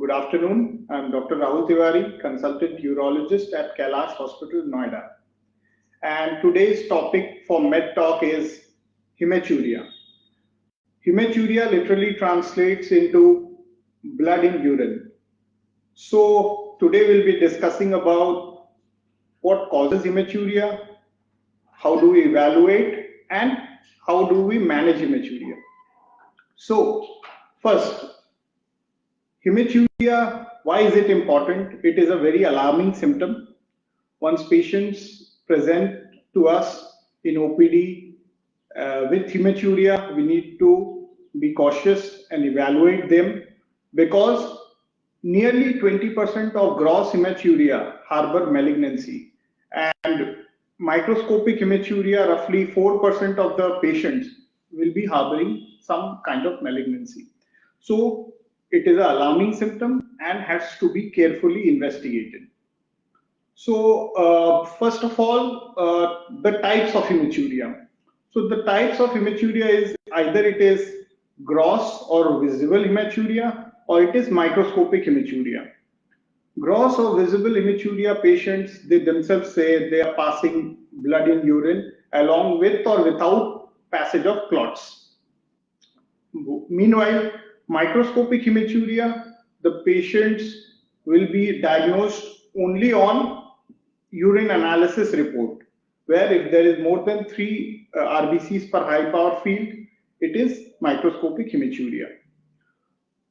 Good afternoon. I'm Dr. Rahul Tiwari, consultant urologist at Kailash Hospital, Noida. And today's topic for Med Talk is hematuria. Hematuria literally translates into blood in urine. So today we'll be discussing about what causes hematuria, how do we evaluate, and how do we manage hematuria. So first, hematuria, why is it important? It is a very alarming symptom. Once patients present to us in OPD with hematuria, we need to be cautious and evaluate them because nearly 20% of gross hematuria harbor malignancy, and microscopic hematuria, roughly 4% of the patients will be harboring some kind of malignancy. So it is an alarming symptom and has to be carefully investigated. So first of all, the types of hematuria. So the types of hematuria is either it is gross or visible hematuria, or it is microscopic hematuria. Gross or visible hematuria patients, they themselves say they are passing blood in urine along with or without passage of clots. Meanwhile, microscopic hematuria, the patients will be diagnosed only on urine analysis report, where if there is more than 3 RBCs per high power field, it is microscopic hematuria.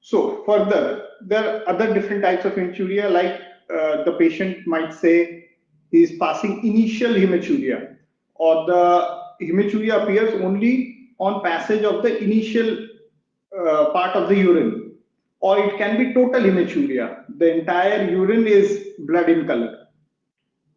So further, there are other different types of hematuria, like the patient might say he is passing initial hematuria, or the hematuria appears only on passage of the initial part of the urine, or it can be total hematuria. The entire urine is blood in color.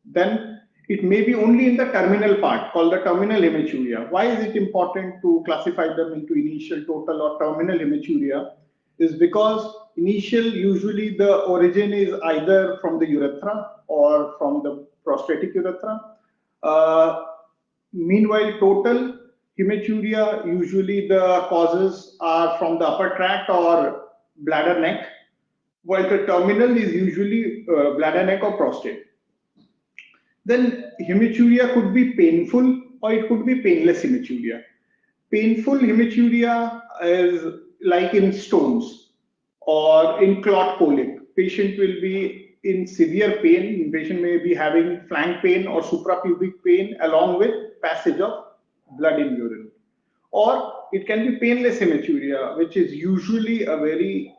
Then it may be only in the terminal part called the terminal hematuria. Why is it important to classify them into initial, total, or terminal hematuria? Is because initial, usually the origin is either from the urethra or from the prostatic urethra. Meanwhile, total hematuria, usually the causes are from the upper tract or bladder neck, while the terminal is usually bladder neck or prostate. Then hematuria could be painful or it could be painless hematuria. Painful hematuria is like in stones or in clot colic. Patient will be in severe pain. Patient may be having flank pain or suprapubic pain along with passage of blood in urine. Or it can be painless hematuria, which is usually a very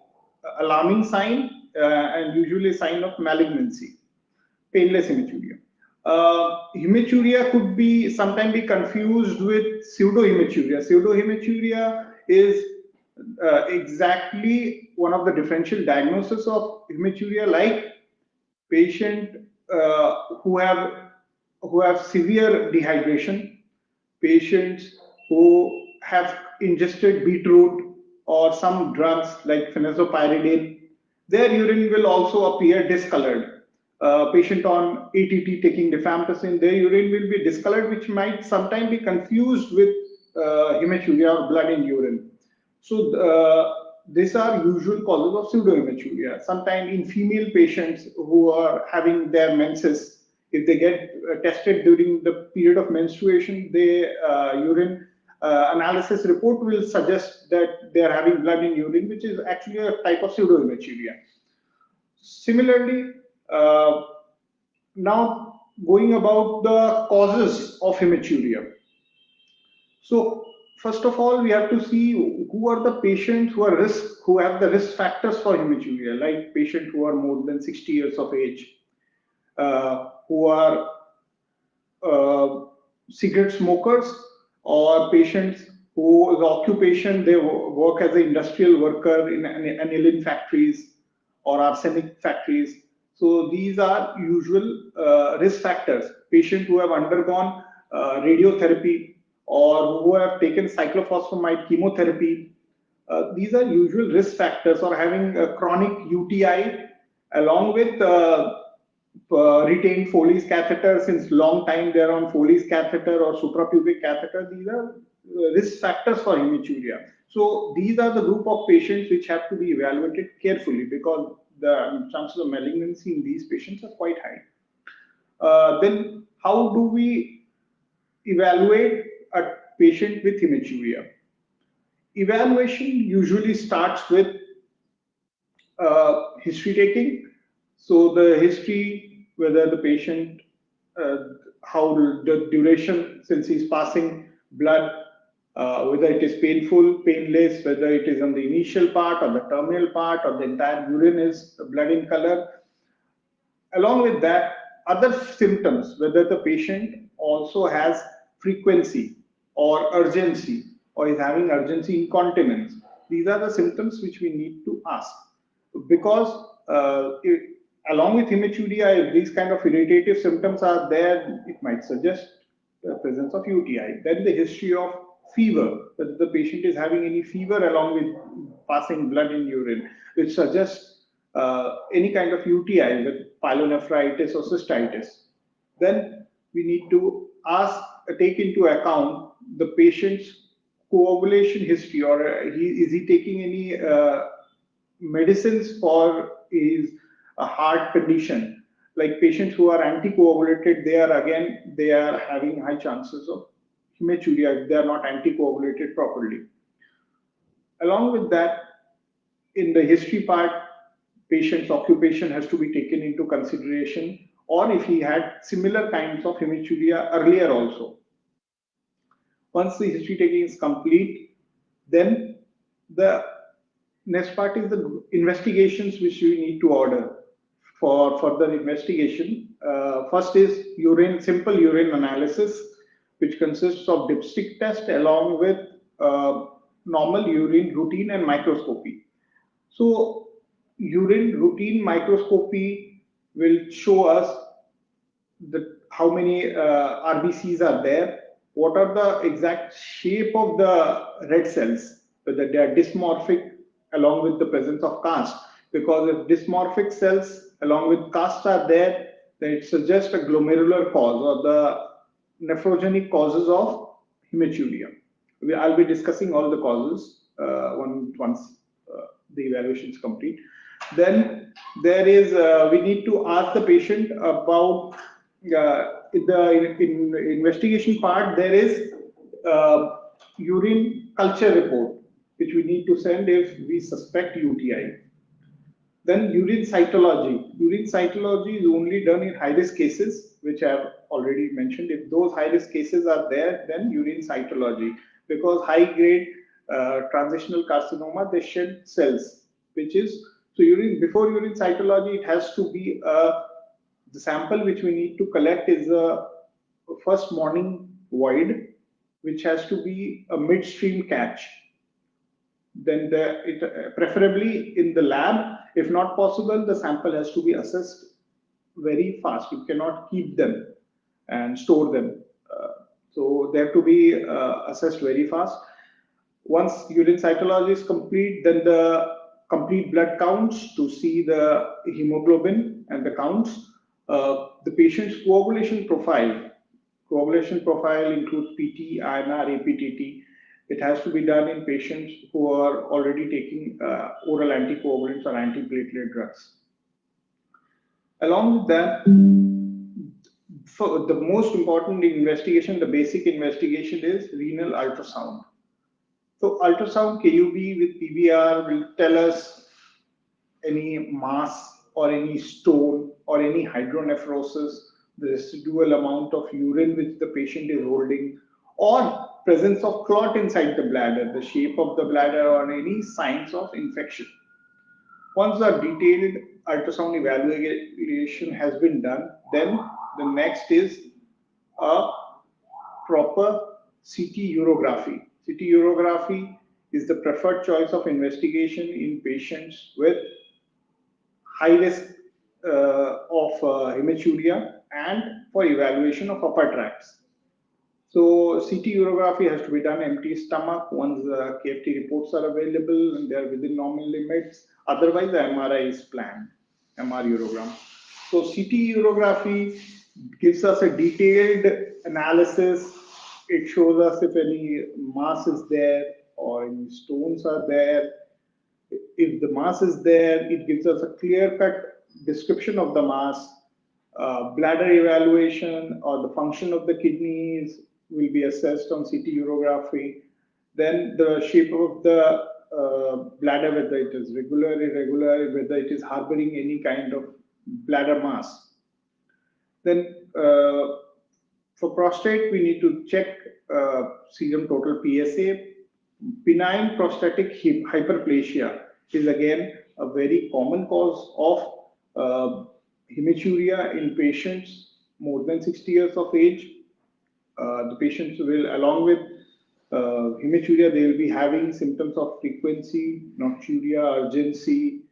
alarming sign and usually a sign of malignancy. Painless hematuria. Hematuria could be sometimes be confused with pseudohematuria. Pseudohematuria is exactly one of the differential diagnoses of hematuria, like patient who have severe dehydration, patients who have ingested beetroot or some drugs like phenazopyridine, their urine will also appear discolored. Patient on ATT taking rifampicin, their urine will be discolored, which might sometimes be confused with hematuria or blood in urine. So these are usual causes of pseudohematuria. Sometimes in female patients who are having their menses, if they get tested during the period of menstruation, the urine analysis report will suggest that they are having blood in urine, which is actually a type of pseudohematuria. Similarly, now going about the causes of hematuria. So first of all, we have to see who are the patients who have the risk factors for hematuria, like patients who are more than 60 years of age, who are cigarette smokers, or patients whose occupation, they work as an industrial worker in aniline factories or arsenic factories. So these are usual risk factors. Patients who have undergone radiotherapy or who have taken cyclophosphamide chemotherapy, these are usual risk factors, or having a chronic UTI along with retained Foley's catheter. Since long time they're on Foley's catheter or suprapubic catheter. These are risk factors for hematuria. So these are the group of patients which have to be evaluated carefully, because the chances of malignancy in these patients are quite high. Then how do we evaluate a patient with hematuria? Evaluation usually starts with history taking. So the history, whether the patient, how the duration since he's passing blood, whether it is painful, painless, whether it is on the initial part or the terminal part or the entire urine is blood in color. Along with that, other symptoms, whether the patient also has frequency or urgency or is having urgency incontinence. These are the symptoms which we need to ask. Because along with hematuria, if these kind of irritative symptoms are there, it might suggest the presence of UTI. Then the history of fever, whether the patient is having any fever along with passing blood in urine, which suggests any kind of UTI with pyelonephritis or cystitis. Then we need to take into account the patient's coagulation history, or is he taking any medicines for his heart condition. Like patients who are anticoagulated, they are having high chances of hematuria if they are not anticoagulated properly. Along with that, in the history part, patient's occupation has to be taken into consideration, or if he had similar kinds of hematuria earlier also. Once the history taking is complete, then the next part is the investigations which we need to order for further investigation. First is simple urine analysis, which consists of dipstick test along with normal urine routine and microscopy. So urine routine microscopy will show us how many RBCs are there, what are the exact shape of the red cells, whether they are dysmorphic along with the presence of cast. Because if dysmorphic cells along with cast are there, then it suggests a glomerular cause or the nephrogenic causes of hematuria. I'll be discussing all the causes once the evaluation is complete. Then there is we need to ask the patient about in the investigation part. There is urine culture report which we need to send if we suspect UTI. Then urine cytology. Urine cytology is only done in high-risk cases, which I have already mentioned. If those high-risk cases are there, then urine cytology. Because high-grade transitional carcinoma, they shed cells, which is, so before urine cytology, it has to be the sample which we need to collect is a first morning void, which has to be a midstream catch. Then preferably in the lab. If not possible, the sample has to be assessed very fast. You cannot keep them and store them. So they have to be assessed very fast. Once urine cytology is complete, then the complete blood counts to see the hemoglobin and the counts. The patient's coagulation profile. Coagulation profile includes PT, INR, APTT. It has to be done in patients who are already taking oral anticoagulants or antiplatelet drugs. Along with that, for the most important investigation, the basic investigation is renal ultrasound. So ultrasound KUB with PVR will tell us any mass or any stone or any hydronephrosis, the residual amount of urine which the patient is holding, or presence of clot inside the bladder, the shape of the bladder, or any signs of infection. Once the detailed ultrasound evaluation has been done, then the next is a proper CT urography. CT urography is the preferred choice of investigation in patients with high risk of hematuria and for evaluation of upper tracts. So CT urography has to be done empty stomach once the KFT reports are available and they are within normal limits. Otherwise, the MRI is planned, MR urogram. So CT urography gives us a detailed analysis. It shows us if any mass is there or any stones are there. If the mass is there, it gives us a clear-cut description of the mass. Bladder evaluation or the function of the kidneys will be assessed on CT urography. Then the shape of the bladder, whether it is regular, irregular, whether it is harboring any kind of bladder mass. Then for prostate, we need to check serum total PSA. Benign prostatic hyperplasia is again a very common cause of hematuria in patients more than 60 years of age. The patients will, along with hematuria, they will be having symptoms of frequency, nocturia, urgency,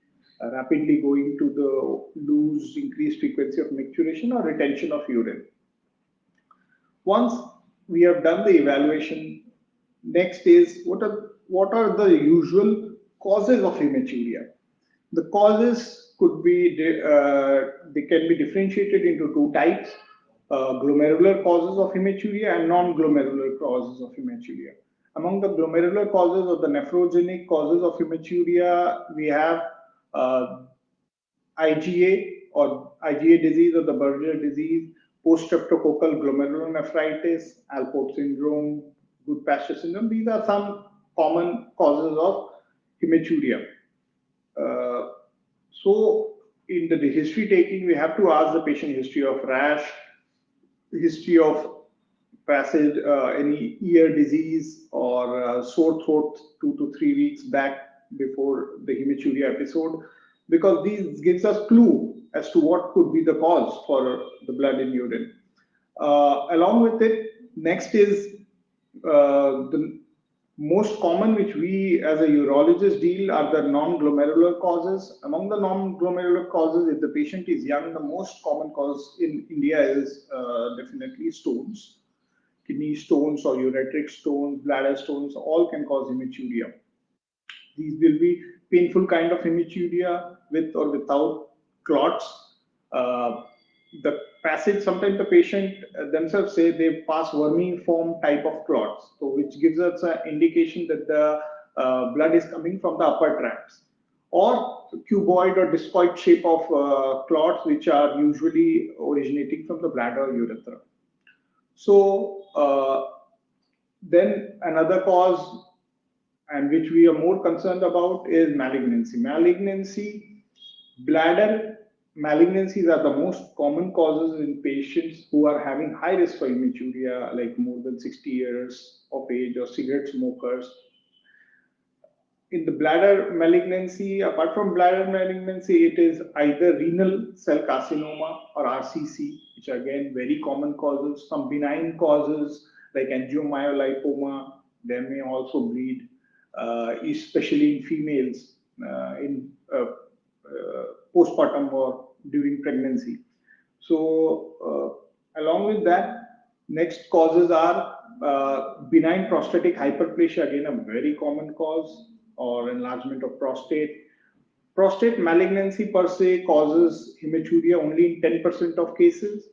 rapidly going to the loose, increased frequency of micturition or retention of urine. Once we have done the evaluation, next is what are the usual causes of hematuria? The causes could be they can be differentiated into two types: glomerular causes of hematuria and non-glomerular causes of hematuria. Among the glomerular causes or the nephrogenic causes of hematuria, we have IgA or IgA disease or the Berger disease, post-streptococcal glomerulonephritis, Alport syndrome, Goodpasture syndrome. These are some common causes of hematuria. So in the history taking, we have to ask the patient history of rash, history of passage, any ear disease or sore throat 2 to 3 weeks back before the hematuria episode, because these gives us clue as to what could be the cause for the blood in urine. Along with it, next is the most common which we as a urologist deal are the non-glomerular causes. Among the non-glomerular causes, if the patient is young, the most common cause in India is definitely stones. Kidney stones or ureteric stones, bladder stones, all can cause hematuria. These will be painful kind of hematuria with or without clots. The passage, sometimes the patient themselves say they pass vermiform type of clots, so which gives us an indication that the blood is coming from the upper tracts, or cuboid or discoid shape of clots, which are usually originating from the bladder or urethra. So then another cause, and which we are more concerned about, is malignancy. Bladder malignancies are the most common causes in patients who are having high risk for hematuria, like more than 60 years of age or cigarette smokers. In the bladder malignancy, apart from bladder malignancy, it is either renal cell carcinoma or RCC, which are again very common causes. Some benign causes like angiomyolipoma, they may also bleed, especially in females in postpartum or during pregnancy. So along with that, next causes are benign prostatic hyperplasia, again a very common cause, or enlargement of prostate. Prostate malignancy per se causes hematuria only in 10% of cases,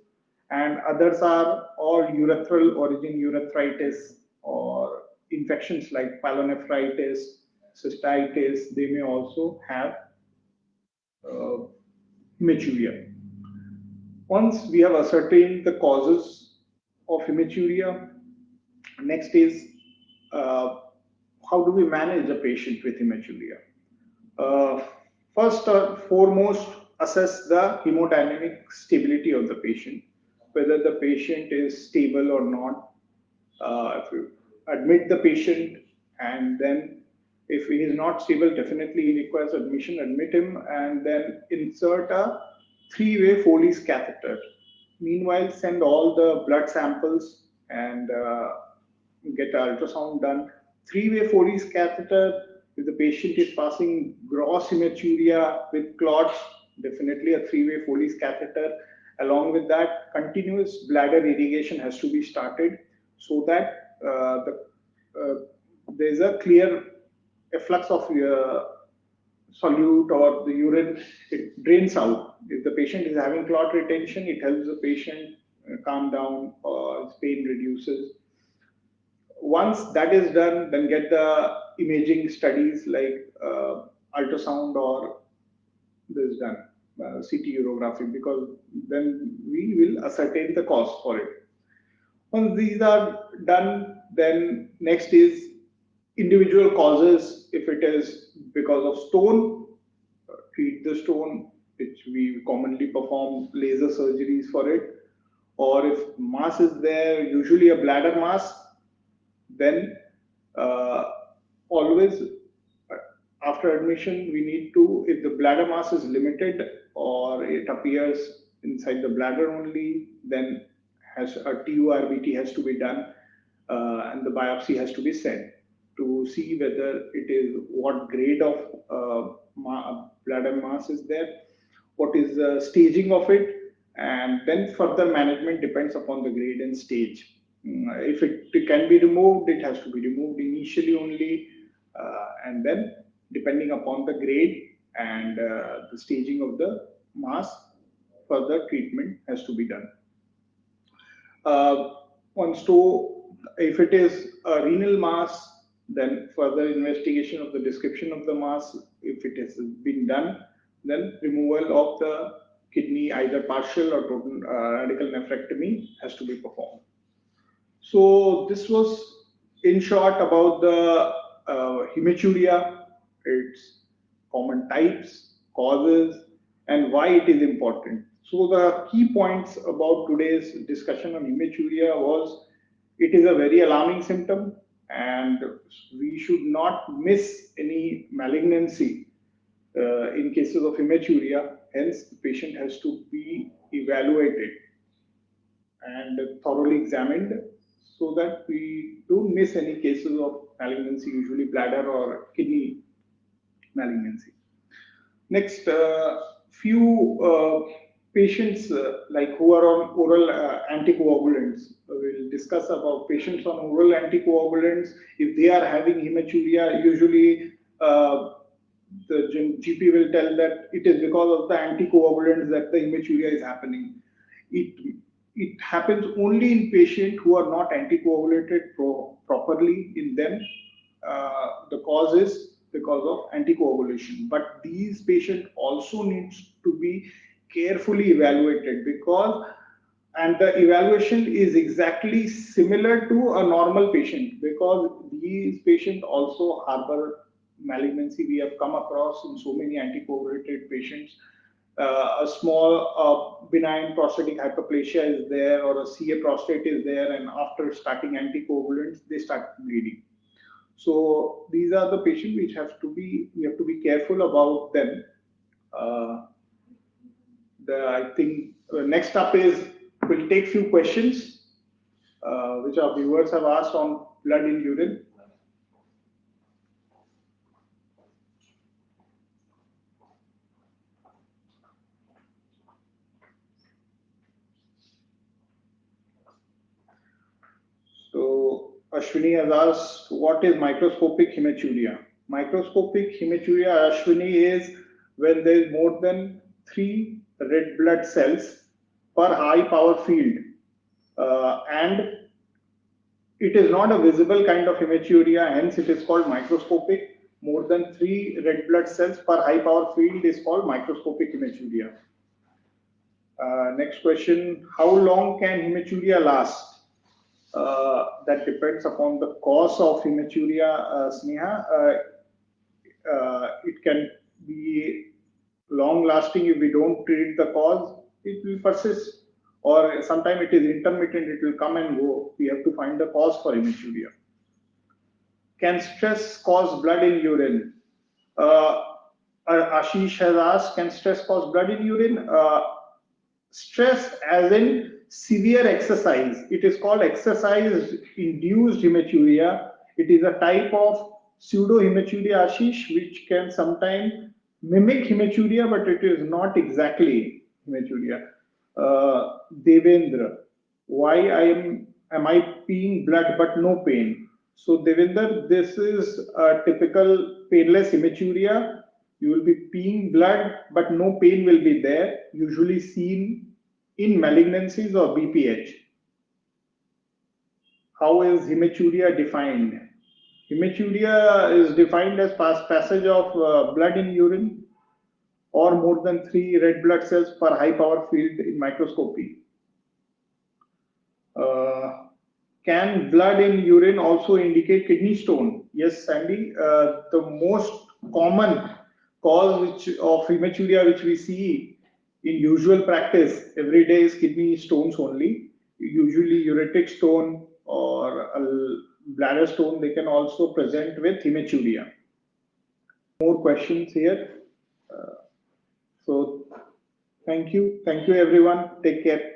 and others are all urethral origin urethritis or infections like pyelonephritis, cystitis. They may also have hematuria. Once we have ascertained the causes of hematuria, next is how do we manage a patient with hematuria? First and foremost, assess the hemodynamic stability of the patient, whether the patient is stable or not. If you admit the patient, and then if he is not stable, definitely he requires admission, admit him, and then insert a three-way Foley's catheter. Meanwhile, send all the blood samples and get an ultrasound done. Three-way Foley's catheter, if the patient is passing gross hematuria with clots, definitely a three-way Foley's catheter. Along with that, continuous bladder irrigation has to be started so that there is a clear efflux of solute or the urine, it drains out. If the patient is having clot retention, it helps the patient calm down, his pain reduces. Once that is done, then get the imaging studies like ultrasound or this done, CT urography, because then we will ascertain the cause for it. Once these are done, then next is individual causes. If it is because of stone, treat the stone, which we commonly perform laser surgeries for it. Or if mass is there, usually a bladder mass, then always after admission we need to, if the bladder mass is limited or it appears inside the bladder only, then has a TURBT has to be done, and the biopsy has to be sent to see whether it is what grade of bladder mass is there, what is the staging of it, and then further management depends upon the grade and stage. If it can be removed, it has to be removed initially only, and then depending upon the grade and the staging of the mass, further treatment has to be done. If it is a renal mass, then further investigation of the description of the mass. If it has been done, then removal of the kidney, either partial or total radical nephrectomy, has to be performed. So this was in short about the hematuria, its common types, causes, and why it is important. So the key points about today's discussion on hematuria was it is a very alarming symptom and we should not miss any malignancy in cases of hematuria. Hence, the patient has to be evaluated and thoroughly examined so that we don't miss any cases of malignancy, usually bladder or kidney malignancy. Next, few patients like who are on oral anticoagulants. We'll discuss about patients on oral anticoagulants. If they are having hematuria, usually the GP will tell that it is because of the anticoagulants that the hematuria is happening. It happens only in patients who are not anticoagulated properly. In them, the cause is because of anticoagulation. But these patients also needs to be carefully evaluated and the evaluation is exactly similar to a normal patient because these patients also harbor malignancy. We have come across in so many anticoagulated patients. A small benign prostatic hyperplasia is there or a CA prostate is there, and after starting anticoagulants, they start bleeding. So these are the patients which we have to be careful about them. I think next up is we'll take few questions which our viewers have asked on blood in urine. So Ashwini has asked, what is microscopic hematuria? Microscopic hematuria, Ashwini, is when there is more than 3 red blood cells per high power field, and it is not a visible kind of hematuria, hence it is called microscopic. More than 3 red blood cells per high power field is called microscopic hematuria. Next question, how long can hematuria last? That depends upon the cause of hematuria, Sneha. It can be long lasting if we don't treat the cause, it will persist, or sometimes it is intermittent, it will come and go. We have to find the cause for hematuria. Can stress cause blood in urine? Ashish has asked, can stress cause blood in urine? Stress as in severe exercise. It is called exercise-induced hematuria. It is a type of pseudo-hematuria, Ashish, which can sometimes mimic hematuria, but it is not exactly hematuria. Devendra, why am I peeing blood but no pain? So Devendra, this is a typical painless hematuria. You will be peeing blood, but no pain will be there, usually seen in malignancies or BPH. How is hematuria defined? Hematuria is defined as passage of blood in urine or more than 3 red blood cells per high power field in microscopy. Can blood in urine also indicate kidney stone? Yes, Sandy. The most common cause of hematuria which we see in usual practice every day is kidney stones only. Usually ureteric stone or a bladder stone, they can also present with hematuria. More questions here. So thank you everyone. Take care.